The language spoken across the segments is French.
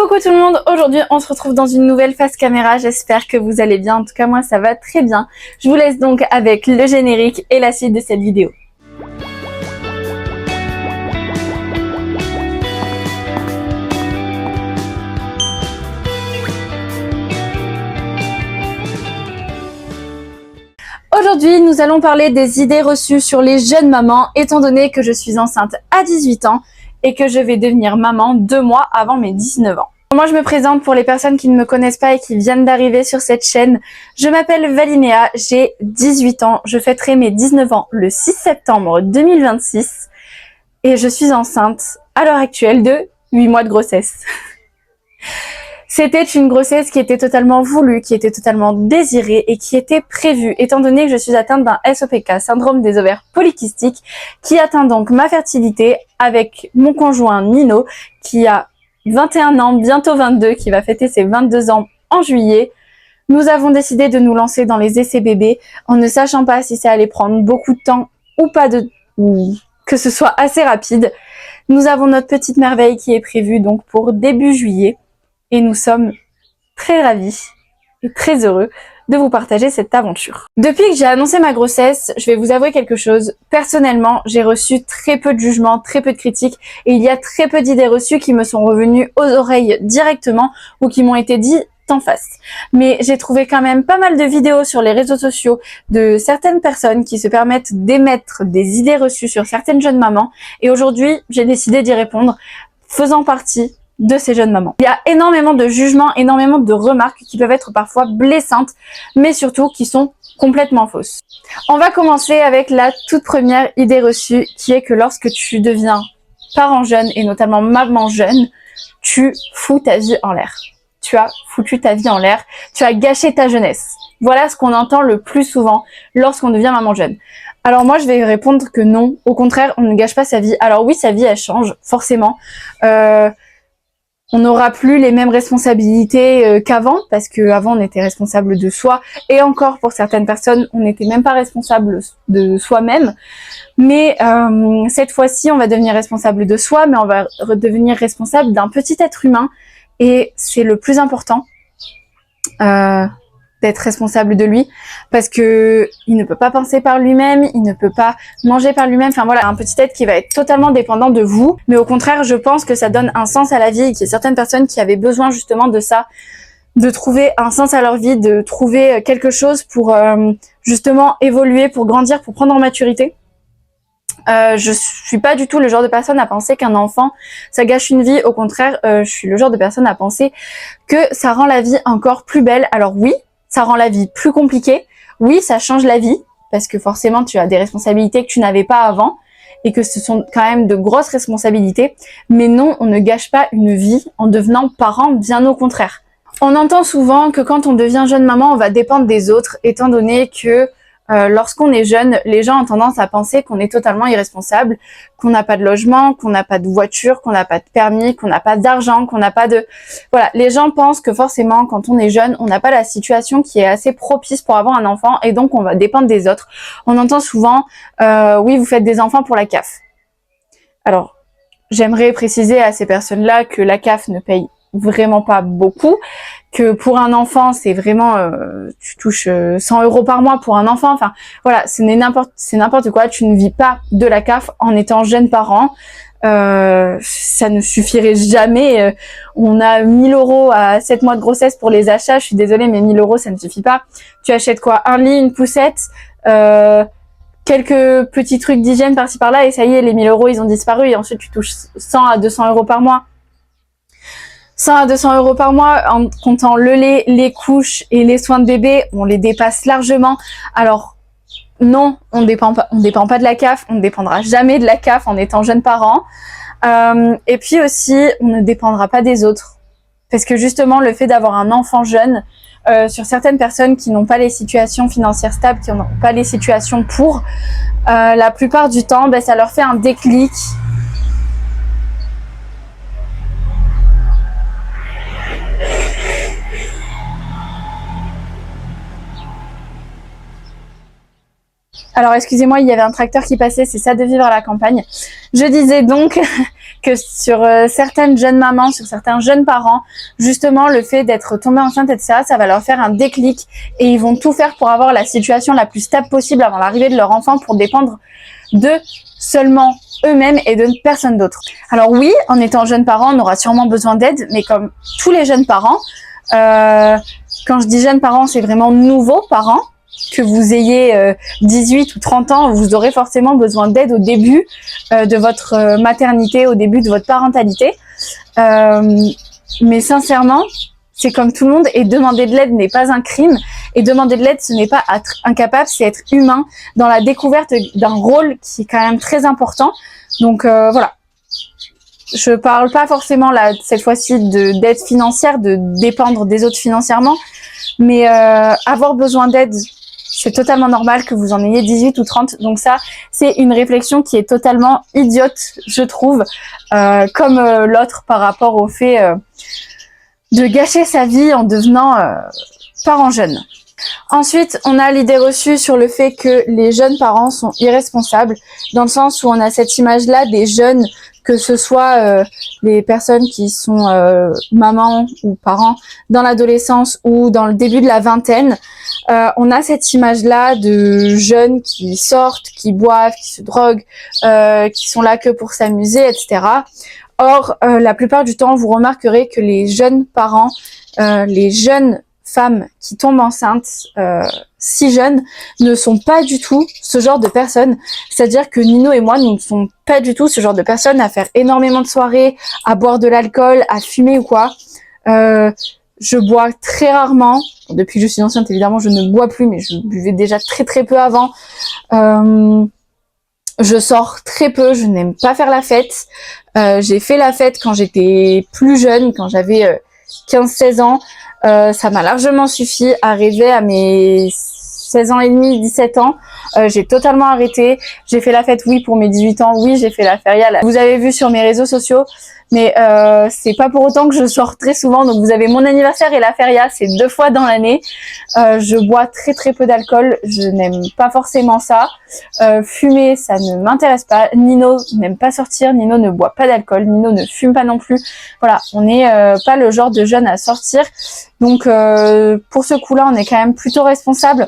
Coucou tout le monde, aujourd'hui on se retrouve dans une nouvelle face caméra, j'espère que vous allez bien, en tout cas moi ça va très bien. Je vous laisse donc avec le générique et la suite de cette vidéo. Aujourd'hui, nous allons parler des idées reçues sur les jeunes mamans, étant donné que je suis enceinte à 18 ans et que je vais devenir maman 2 mois avant mes 19 ans. Moi, je me présente pour les personnes qui ne me connaissent pas et qui viennent d'arriver sur cette chaîne. Je m'appelle Valinéa, j'ai 18 ans, je fêterai mes 19 ans le 6 septembre 2026 et je suis enceinte à l'heure actuelle de 8 mois de grossesse. C'était une grossesse qui était totalement voulue, qui était totalement désirée et qui était prévue, étant donné que je suis atteinte d'un SOPK, syndrome des ovaires polykystiques, qui atteint donc ma fertilité avec mon conjoint Nino, qui a 21 ans, bientôt 22, qui va fêter ses 22 ans en juillet. Nous avons décidé de nous lancer dans les essais bébés en ne sachant pas si ça allait prendre beaucoup de temps ou pas ou que ce soit assez rapide. Nous avons notre petite merveille qui est prévue donc pour début juillet. Et nous sommes très ravis et très heureux de vous partager cette aventure. Depuis que j'ai annoncé ma grossesse, je vais vous avouer quelque chose. Personnellement, j'ai reçu très peu de jugements, très peu de critiques et il y a très peu d'idées reçues qui me sont revenues aux oreilles directement ou qui m'ont été dites en face. Mais j'ai trouvé quand même pas mal de vidéos sur les réseaux sociaux de certaines personnes qui se permettent d'émettre des idées reçues sur certaines jeunes mamans et aujourd'hui, j'ai décidé d'y répondre, faisant partie de ces jeunes mamans. Il y a énormément de jugements, énormément de remarques qui peuvent être parfois blessantes, mais surtout qui sont complètement fausses. On va commencer avec la toute première idée reçue, qui est que lorsque tu deviens parent jeune, et notamment maman jeune, tu fous ta vie en l'air. Tu as foutu ta vie en l'air, tu as gâché ta jeunesse. Voilà ce qu'on entend le plus souvent lorsqu'on devient maman jeune. Alors moi, je vais répondre que non. Au contraire, on ne gâche pas sa vie. Alors oui, sa vie, elle change, forcément. On n'aura plus les mêmes responsabilités qu'avant, parce qu'avant on était responsable de soi, et encore pour certaines personnes, on n'était même pas responsable de soi-même. Mais cette fois-ci, on va devenir responsable de soi, mais on va devenir responsable d'un petit être humain, et c'est le plus important. D'être responsable de lui, parce que il ne peut pas penser par lui-même, il ne peut pas manger par lui-même, enfin voilà, un petit être qui va être totalement dépendant de vous, mais au contraire, je pense que ça donne un sens à la vie et qu'il y a certaines personnes qui avaient besoin justement de ça, de trouver un sens à leur vie, de trouver quelque chose pour justement évoluer, pour grandir, pour prendre en maturité. Je suis pas du tout le genre de personne à penser qu'un enfant, ça gâche une vie. Au contraire, je suis le genre de personne à penser que ça rend la vie encore plus belle. Alors oui, ça rend la vie plus compliquée. Oui, ça change la vie, parce que forcément, tu as des responsabilités que tu n'avais pas avant, et que ce sont quand même de grosses responsabilités. Mais non, on ne gâche pas une vie en devenant parent, bien au contraire. On entend souvent que quand on devient jeune maman, on va dépendre des autres, étant donné que lorsqu'on est jeune, les gens ont tendance à penser qu'on est totalement irresponsable, qu'on n'a pas de logement, qu'on n'a pas de voiture, qu'on n'a pas de permis, qu'on n'a pas d'argent, qu'on n'a pas de... Voilà, les gens pensent que forcément, quand on est jeune, on n'a pas la situation qui est assez propice pour avoir un enfant et donc on va dépendre des autres. On entend souvent oui, vous faites des enfants pour la CAF. Alors, j'aimerais préciser à ces personnes-là que la CAF ne paye vraiment pas beaucoup, que pour un enfant c'est vraiment tu touches 100 € par mois pour un enfant, enfin voilà, c'est n'importe quoi, tu ne vis pas de la CAF en étant jeune parent, ça ne suffirait jamais, on a 1000 € à 7 mois de grossesse pour les achats, je suis désolée mais 1000 € ça ne suffit pas. Tu achètes quoi, un lit, une poussette, quelques petits trucs d'hygiène par-ci par-là et ça y est, les 1000 € ils ont disparu et ensuite tu touches 100 à 200 € par mois. 100 à 200 € par mois, en comptant le lait, les couches et les soins de bébé, on les dépasse largement. Alors, non, on dépend pas de la CAF, on ne dépendra jamais de la CAF en étant jeune parent. Et puis aussi, on ne dépendra pas des autres. Parce que justement, le fait d'avoir un enfant jeune, sur certaines personnes qui n'ont pas les situations financières stables, qui n'ont pas les situations pour, la plupart du temps, ça leur fait un déclic. Alors excusez-moi, il y avait un tracteur qui passait, c'est ça de vivre à la campagne. Je disais donc que sur certaines jeunes mamans, sur certains jeunes parents, justement le fait d'être tombé enceinte, etc., ça va leur faire un déclic et ils vont tout faire pour avoir la situation la plus stable possible avant l'arrivée de leur enfant pour dépendre de seulement eux-mêmes et de personne d'autre. Alors oui, en étant jeune parent, on aura sûrement besoin d'aide, mais comme tous les jeunes parents, quand je dis jeunes parents, c'est vraiment nouveaux parents, que vous ayez 18 ou 30 ans, vous aurez forcément besoin d'aide au début de votre maternité, au début de votre parentalité. Mais sincèrement, c'est comme tout le monde et demander de l'aide n'est pas un crime. Et demander de l'aide, ce n'est pas être incapable, c'est être humain dans la découverte d'un rôle qui est quand même très important. Donc voilà. Je parle pas forcément là cette fois-ci d'aide financière, de dépendre des autres financièrement, mais avoir besoin d'aide, c'est totalement normal que vous en ayez 18 ou 30. Donc ça, c'est une réflexion qui est totalement idiote, je trouve, comme l'autre par rapport au fait de gâcher sa vie en devenant parent jeune. Ensuite, on a l'idée reçue sur le fait que les jeunes parents sont irresponsables, dans le sens où on a cette image-là des jeunes, que ce soit les personnes qui sont mamans ou parents dans l'adolescence ou dans le début de la vingtaine. On a cette image-là de jeunes qui sortent, qui boivent, qui se droguent, qui sont là que pour s'amuser, etc. Or, la plupart du temps, vous remarquerez que les jeunes parents, les jeunes femmes qui tombent enceintes si jeunes ne sont pas du tout ce genre de personnes. C'est-à-dire que Nino et moi, nous ne sommes pas du tout ce genre de personnes à faire énormément de soirées, à boire de l'alcool, à fumer ou quoi. Je bois très rarement. Depuis que je suis enceinte, évidemment, je ne bois plus, mais je buvais déjà très très peu avant. Je sors très peu, je n'aime pas faire la fête. J'ai fait la fête quand j'étais plus jeune, quand j'avais 15-16 ans. Ça m'a largement suffi. Arrivé à mes 16 ans et demi, 17 ans, j'ai totalement arrêté. J'ai fait la fête, oui, pour mes 18 ans, oui, j'ai fait la feria. Vous avez vu sur mes réseaux sociaux, mais c'est pas pour autant que je sors très souvent. Donc vous avez mon anniversaire et la feria, c'est 2 fois dans l'année. Je bois très très peu d'alcool, je n'aime pas forcément ça. Fumer, ça ne m'intéresse pas. Nino n'aime pas sortir, Nino ne boit pas d'alcool, Nino ne fume pas non plus. Voilà, on n'est pas le genre de jeunes à sortir. Donc pour ce coup-là, on est quand même plutôt responsable.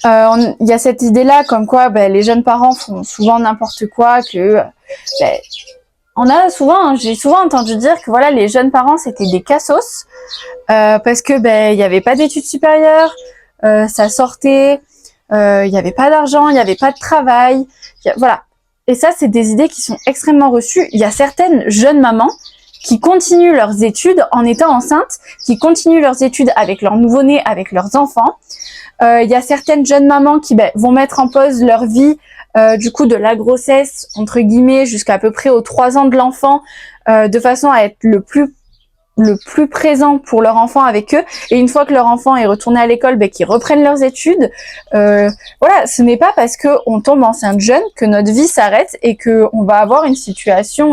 Il y a cette idée-là comme quoi les jeunes parents font souvent n'importe quoi, que j'ai souvent entendu dire que voilà, les jeunes parents c'était des cassos parce que il y avait pas d'études supérieures, ça sortait, il y avait pas d'argent, il y avait pas de travail, voilà. Et ça, c'est des idées qui sont extrêmement reçues. Il y a certaines jeunes mamans qui continuent leurs études en étant enceintes, qui continuent leurs études avec leur nouveau-né, avec leurs enfants. Il y a certaines jeunes mamans qui vont mettre en pause leur vie, du coup de la grossesse, entre guillemets, jusqu'à peu près aux 3 ans de l'enfant, de façon à être le plus présent pour leur enfant avec eux. Et une fois que leur enfant est retourné à l'école, qu'ils reprennent leurs études. Voilà, ce n'est pas parce qu'on tombe enceinte jeune que notre vie s'arrête et qu'on va avoir une situation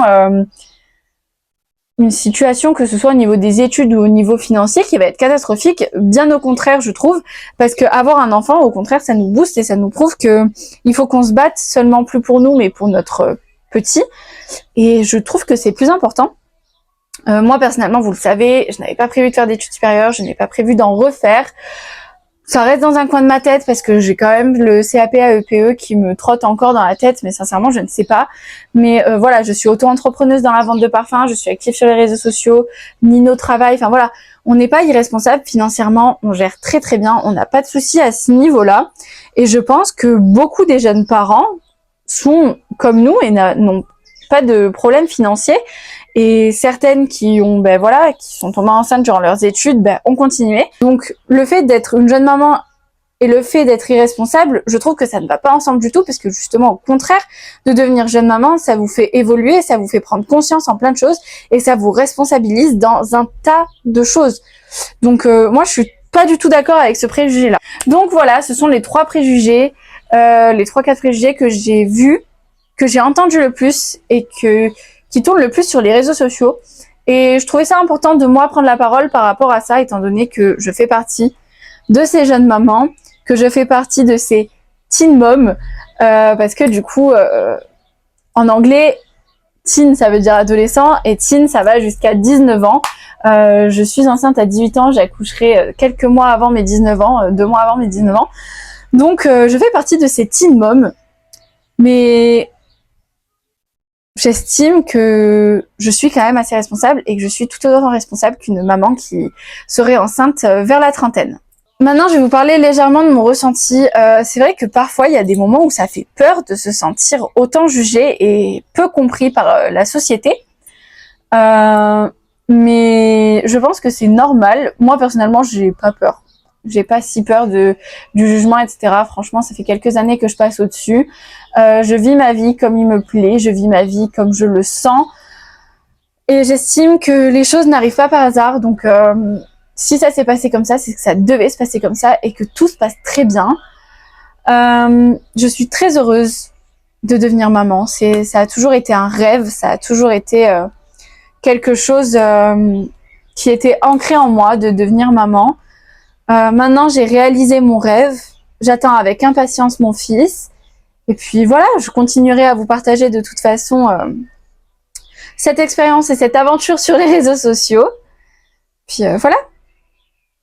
que ce soit au niveau des études ou au niveau financier qui va être catastrophique. Bien au contraire, je trouve, parce que avoir un enfant, au contraire, ça nous booste et ça nous prouve que il faut qu'on se batte seulement plus pour nous, mais pour notre petit. Et je trouve que c'est plus important. Moi, personnellement, vous le savez, je n'avais pas prévu de faire d'études supérieures, je n'ai pas prévu d'en refaire. Ça reste dans un coin de ma tête parce que j'ai quand même le CAP AEPE qui me trotte encore dans la tête, mais sincèrement, je ne sais pas. Mais voilà, je suis auto-entrepreneuse dans la vente de parfums, je suis active sur les réseaux sociaux, Nino travaille, enfin voilà. On n'est pas irresponsable financièrement, on gère très très bien, on n'a pas de soucis à ce niveau-là. Et je pense que beaucoup des jeunes parents sont comme nous et n'ont pas de problème financier. Et certaines qui ont, qui sont tombées enceintes durant leurs études, ont continué. Donc, le fait d'être une jeune maman et le fait d'être irresponsable, je trouve que ça ne va pas ensemble du tout, parce que justement, au contraire, de devenir jeune maman, ça vous fait évoluer, ça vous fait prendre conscience en plein de choses, et ça vous responsabilise dans un tas de choses. Donc, moi, je suis pas du tout d'accord avec ce préjugé-là. Donc voilà, ce sont les 3 préjugés, les 3-4 préjugés que j'ai vus, que j'ai entendus le plus, et qui tourne le plus sur les réseaux sociaux. Et je trouvais ça important de moi prendre la parole par rapport à ça, étant donné que je fais partie de ces jeunes mamans, que je fais partie de ces teen mom, parce que du coup, en anglais, teen ça veut dire adolescent et teen ça va jusqu'à 19 ans. Je suis enceinte à 18 ans, j'accoucherai quelques mois avant mes 19 ans, 2 mois avant mes 19 ans. Donc je fais partie de ces teen moms, mais j'estime que je suis quand même assez responsable et que je suis tout autant responsable qu'une maman qui serait enceinte vers la trentaine. Maintenant, je vais vous parler légèrement de mon ressenti. C'est vrai que parfois, il y a des moments où ça fait peur de se sentir autant jugé et peu compris par la société. Mais je pense que c'est normal. Moi, personnellement, j'ai pas peur. J'ai pas si peur du jugement, etc. Franchement, ça fait quelques années que je passe au-dessus. Je vis ma vie comme il me plaît. Je vis ma vie comme je le sens. Et j'estime que les choses n'arrivent pas par hasard. Donc, si ça s'est passé comme ça, c'est que ça devait se passer comme ça et que tout se passe très bien. Je suis très heureuse de devenir maman. Ça a toujours été un rêve. Ça a toujours été quelque chose qui était ancré en moi de devenir maman. Maintenant, j'ai réalisé mon rêve. J'attends avec impatience mon fils. Et puis voilà, je continuerai à vous partager de toute façon cette expérience et cette aventure sur les réseaux sociaux. Puis voilà,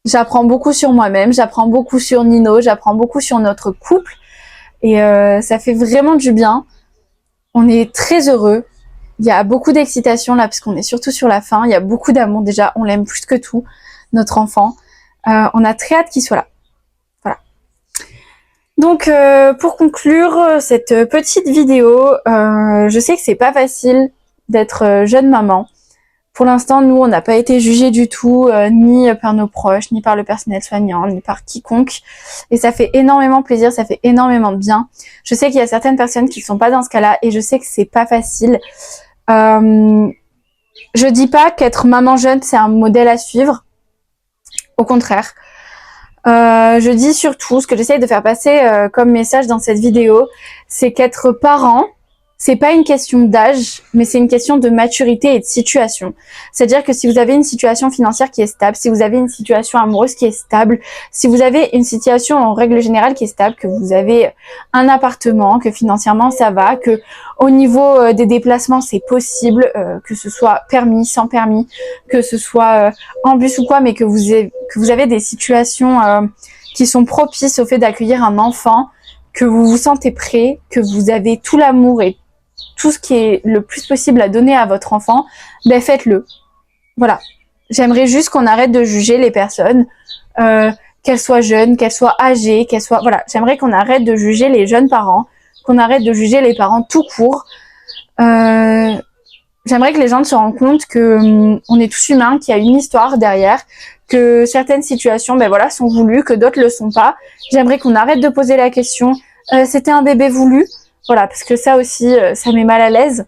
j'apprends beaucoup sur moi-même, j'apprends beaucoup sur Nino, j'apprends beaucoup sur notre couple. Et ça fait vraiment du bien. On est très heureux. Il y a beaucoup d'excitation là, parce qu'on est surtout sur la fin. Il y a beaucoup d'amour déjà, on l'aime plus que tout, notre enfant. On a très hâte qu'il soit là. Voilà. Donc pour conclure cette petite vidéo, je sais que c'est pas facile d'être jeune maman. Pour l'instant, nous, on n'a pas été jugés du tout, ni par nos proches, ni par le personnel soignant, ni par quiconque. Et ça fait énormément plaisir, ça fait énormément de bien. Je sais qu'il y a certaines personnes qui ne sont pas dans ce cas-là, et je sais que c'est pas facile. Je dis pas qu'être maman jeune, c'est un modèle à suivre. Au contraire. Je dis surtout, ce que j'essaye de faire passer comme message dans cette vidéo, c'est qu'être parent, c'est pas une question d'âge, mais c'est une question de maturité et de situation. C'est-à-dire que si vous avez une situation financière qui est stable, si vous avez une situation amoureuse qui est stable, si vous avez une situation en règle générale qui est stable, que vous avez un appartement, que financièrement ça va, que au niveau des déplacements c'est possible, que ce soit permis, sans permis, que ce soit en bus ou quoi, mais que vous avez des situations qui sont propices au fait d'accueillir un enfant, que vous vous sentez prêt, que vous avez tout l'amour et tout ce qui est le plus possible à donner à votre enfant, ben faites-le. Voilà. J'aimerais juste qu'on arrête de juger les personnes, qu'elles soient jeunes, qu'elles soient âgées, qu'elles soient... Voilà, j'aimerais qu'on arrête de juger les jeunes parents, qu'on arrête de juger les parents tout court. J'aimerais que les gens se rendent compte que on est tous humains, qu'il y a une histoire derrière, que certaines situations, ben voilà, sont voulues, que d'autres le sont pas. J'aimerais qu'on arrête de poser la question, c'était un bébé voulu? Voilà, parce que ça aussi, ça met mal à l'aise.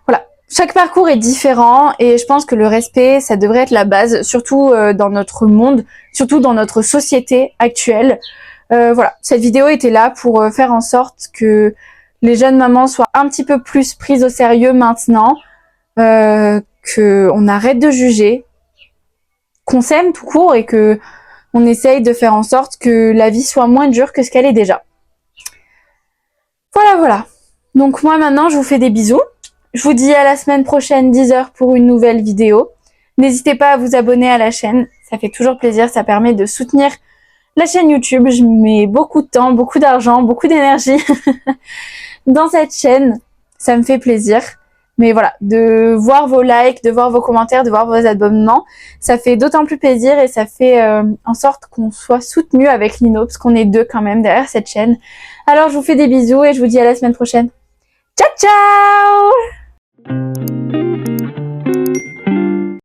Voilà, chaque parcours est différent et je pense que le respect, ça devrait être la base, surtout dans notre monde, surtout dans notre société actuelle. Voilà, cette vidéo était là pour faire en sorte que les jeunes mamans soient un petit peu plus prises au sérieux maintenant, qu'on arrête de juger, qu'on s'aime tout court et que on essaye de faire en sorte que la vie soit moins dure que ce qu'elle est déjà. Voilà. Donc moi maintenant, je vous fais des bisous. Je vous dis à la semaine prochaine, 10h pour une nouvelle vidéo. N'hésitez pas à vous abonner à la chaîne. Ça fait toujours plaisir, ça permet de soutenir la chaîne YouTube. Je mets beaucoup de temps, beaucoup d'argent, beaucoup d'énergie dans cette chaîne. Ça me fait plaisir. Mais voilà, de voir vos likes, de voir vos commentaires, de voir vos abonnements, ça fait d'autant plus plaisir et ça fait en sorte qu'on soit soutenu avec Nino, parce qu'on est deux quand même derrière cette chaîne. Alors je vous fais des bisous et je vous dis à la semaine prochaine. Ciao ciao!